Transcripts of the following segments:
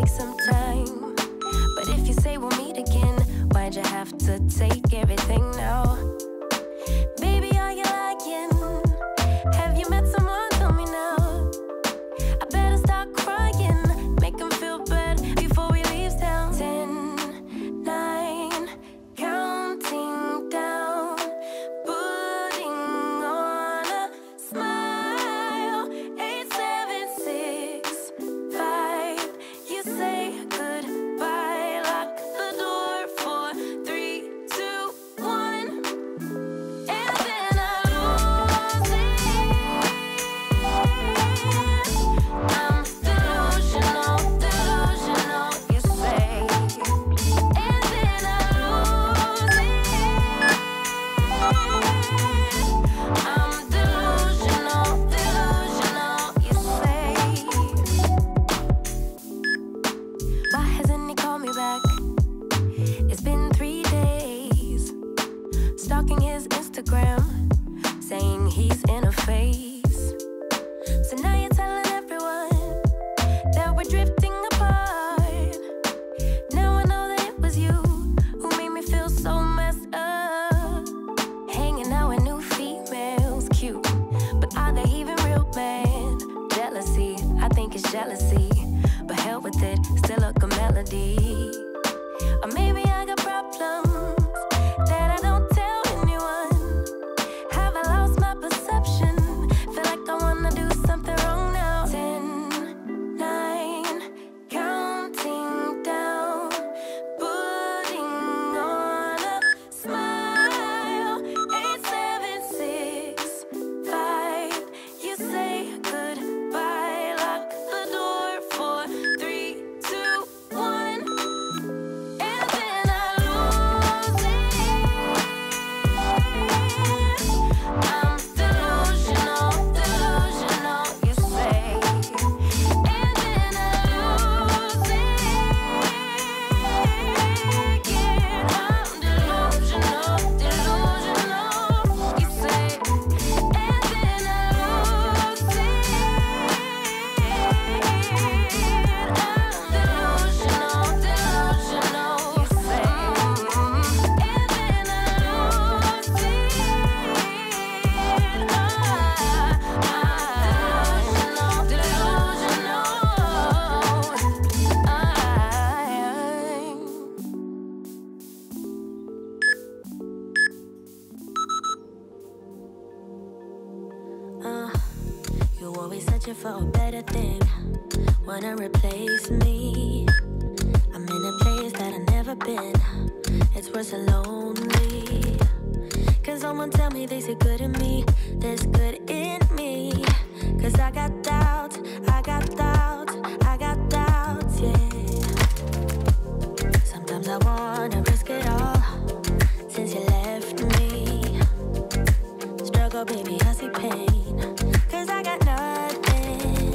take some time. But if you say we'll meet again, why'd you have to take everything now? Baby, are you lying? Have you met someone? Tell me now. I better start crying, make them feel bad before we leave town. 10, 9, counting down, putting on a smile. 8, 7, 6, 5. You say goodbye, lock the door for 3, 2, 1, and then I lose it. I'm delusional, delusional, you say, and then I lose it. I'm delusional, delusional, you say. Why hasn't he called me back? It's been 3 days. Stalking his Instagram, saying he's in a phase. So now you're telling everyone that we're drifting apart. Now I know that it was you who made me feel so messed up. Hanging out with new females, cute, but are they even real, man? Jealousy, I think it's jealousy, but hell with it, still a good melody. Or maybe I got problems that I don't tell anyone. Have I lost my perception? Feel like I wanna do something wrong now. 10, 9, counting down, putting on a smile. 8, 7, 6, 5. You say goodbye, lock the door for 3, 2, 1, and then I lose it. I'm delusional, delusional, you say, and then I lose it. Yeah, I'm delusional, delusional, you say, and then I lose it. I'm delusional, delusional, you say, and then I lose it. I'm delusional, you always searching for a better thing, wanna replace me. I'm in a place that I've never been. It's worse and lonely. Cause someone tell me they see good in me, there's good in me. Cause I got doubts, I got doubts, I got doubts, yeah. Sometimes I wanna risk it all. Since you left me, struggle, baby, I see pain. Cause I got nothing.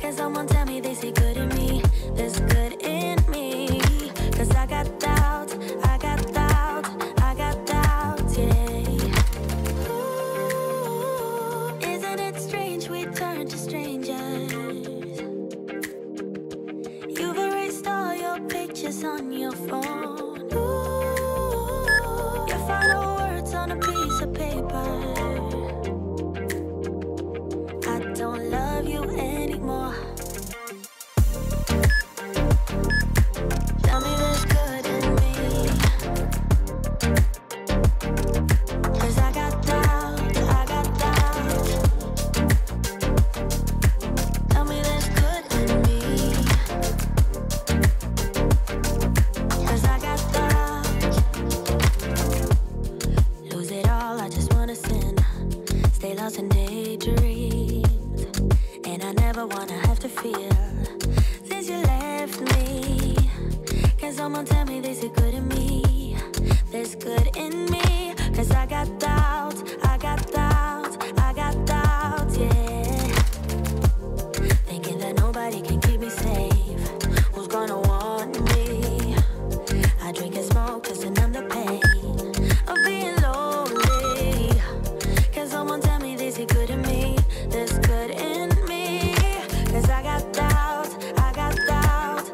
Cause someone tell me they see good in me, there's good in me. Cause I got doubts, I got doubts, I got doubts, yeah. Ooh, isn't it strange we turn to strangers? You've erased all your pictures on your phone. Ooh, your final words on a piece of paper. I don't love you anymore. Tell me there's good in me. Cause I got doubts, I got doubts. Tell me there's good in me. Cause I got doubts. Lose it all, I just wanna sin. Stay lost in daydreams. And I never wanna have to fear since you left me. Can someone tell me there's good in me, there's good in me? Cause I got doubts, I got doubts, I got doubts, yeah. Thinking that nobody can keep me safe. Who's gonna want me? I drink and smoke just to numb the pain of being lonely. Can someone tell me there's good in me, there's good in me? Cause I got doubts, I got doubts,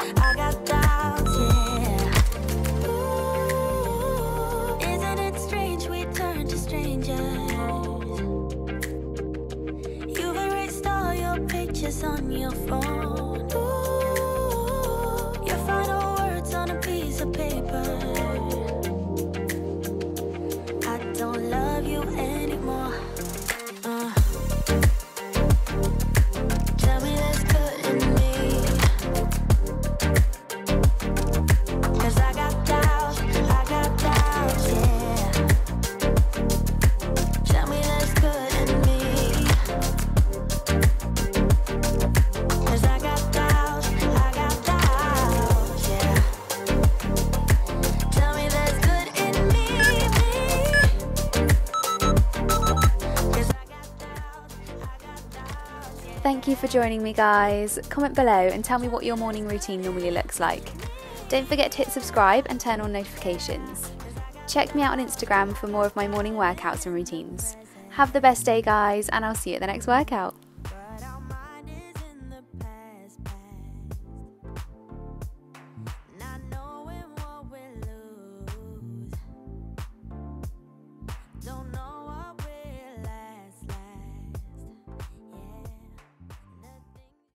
Thank you for joining me, guys. Comment below and tell me what your morning routine normally looks like. Don't forget to hit subscribe and turn on notifications. Check me out on Instagram for more of my morning workouts and routines. Have the best day, guys, and I'll see you at the next workout.